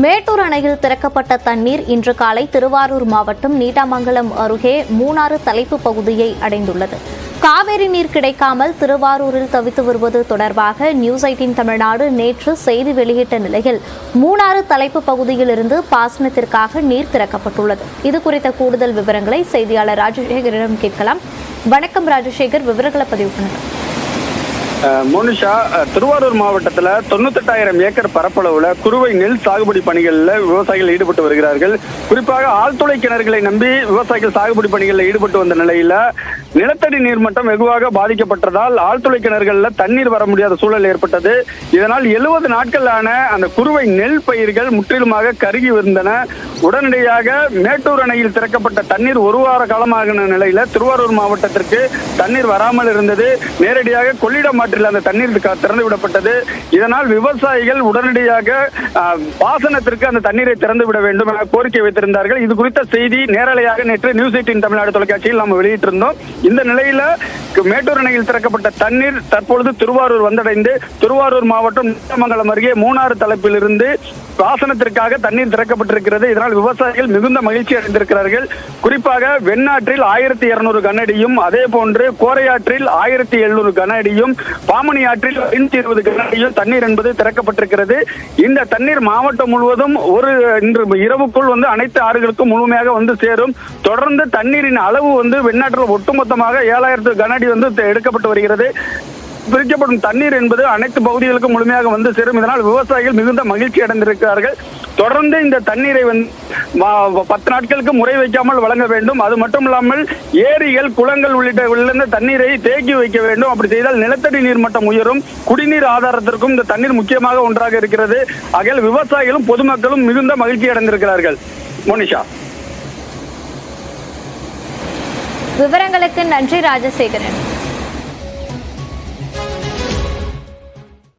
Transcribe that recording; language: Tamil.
மேட்டூர் அணையில் திறக்கப்பட்ட தண்ணீர் இன்று காலை திருவாரூர் மாவட்டம் நீடாமங்கலம் அருகே மூணாறு தலைப்பு பகுதியை அடைந்துள்ளது. காவிரி நீர் கிடைக்காமல் திருவாரூரில் தவித்து வருவது தொடர்பாக நியூஸ் 18 தமிழ்நாடு நேற்று செய்தி வெளியிட்ட நிலையில் மூணாறு தலைப்பு பகுதியிலிருந்து பாசனத்திற்காக நீர் திறக்கப்பட்டுள்ளது. இதுகுறித்த கூடுதல் விவரங்களை செய்தியாளர் ராஜசேகரிடம் கேட்கலாம். வணக்கம் ராஜசேகர், விவரங்களை பதிவு பண்ணுங்க. மோனிஷா, திருவாரூர் மாவட்டத்தில் 98,000 ஏக்கர் பரப்பளவுல குறுவை நெல் சாகுபடி பணிகளில் விவசாயிகள் ஈடுபட்டு வருகிறார்கள். குறிப்பாக ஆழ்துளை கிணறுகளை நம்பி விவசாயிகள் சாகுபடி பணிகளில் ஈடுபட்டு வந்த நிலையில நிலத்தடி நீர்மட்டம் வெகுவாக பாதிக்கப்பட்டதால் ஆழ்துளை கிணறுகளில் தண்ணீர் வர முடியாத சூழல் ஏற்பட்டது. இதனால் 70 நாட்களான அந்த குறுவை நெல் பயிர்கள் முற்றிலுமாக கருகி இருந்தன. உடனடியாக மேட்டூர் அணையில் திறக்கப்பட்ட தண்ணீர் ஒரு வார காலமான நிலையில திருவாரூர் மாவட்டத்திற்கு தண்ணீர் வராமல் இருந்தது. நேரடியாக கொள்ளிடம் ஆற்றில் அந்த தண்ணீர் திறந்து விடப்பட்டது. இதனால் விவசாயிகள் உடனடியாக பாசனத்திற்கு அந்த தண்ணீரை திறந்து விட வேண்டும் என கோரிக்கை வைத்திருந்தார்கள். இது குறித்த செய்தி நேரலையாக நேற்று நியூஸ் 18 தமிழ்நாடு தொலைக்காட்சியில் நாம் வெளியிட்டிருந்தோம். இந்த நிலையில மேட்டூர் அணையில் திறக்கப்பட்ட தண்ணீர் தற்பொழுது திருவாரூர் வந்தடைந்து திருவாரூர் மாவட்டம் நீடாமங்கலம் அருகே மூணாறு தலைப்பிலிருந்து பாசனத்திற்காக தண்ணீர் திறக்கப்பட்டிருக்கிறது. இதனால் விவசாயிகள் மிகுந்த மகிழ்ச்சி அடைந்திருக்கிறார்கள். குறிப்பாக வெண்ணாற்றில் 1200 கனஅடியும், அதே போன்று கோரையாற்றில் 1700 கனஅடியும், பாமணி ஆற்றில் 520 கனஅடியும் தண்ணீர் என்பது திறக்கப்பட்டிருக்கிறது. இந்த தண்ணீர் மாவட்டம் முழுவதும் இன்று இரவுக்குள் அனைத்து ஆறுகளுக்கும் முழுமையாக வந்து சேரும். தொடர்ந்து தண்ணீரின் அளவு வெண்ணாற்றில் ஒட்டுமொத்தமாக 7000 கனஅடி எடுக்கப்பட்டு வருகிறது. பிரிக்கப்படும் தண்ணீர் என்பது அனைத்து பகுதிகளுக்கும் முழுமையாக வந்து சேரும். இதனால் விவசாயிகள் மிகுந்த மகிழ்ச்சி அடைந்திருக்கிறார்கள். தொடர்ந்து இந்த தண்ணீரை 10 நாட்களுக்கு முறை வைக்காமல் வழங்க வேண்டும். அது மட்டும் இல்லாமல் ஏரிகள், குளங்கள் உள்ளிட்ட தண்ணீரை தேக்கி வைக்க வேண்டும். அப்படி செய்தால் நிலத்தடி நீர் மட்டம் உயரும். குடிநீர் ஆதாரத்திற்கும் இந்த தண்ணீர் முக்கியமாக ஒன்றாக இருக்கிறது. ஆகையால் விவசாயிகளும் பொதுமக்களும் மிகுந்த மகிழ்ச்சி அடைந்திருக்கிறார்கள். மோனிஷா, விவரங்களுக்கு நன்றி ராஜசேகரன்.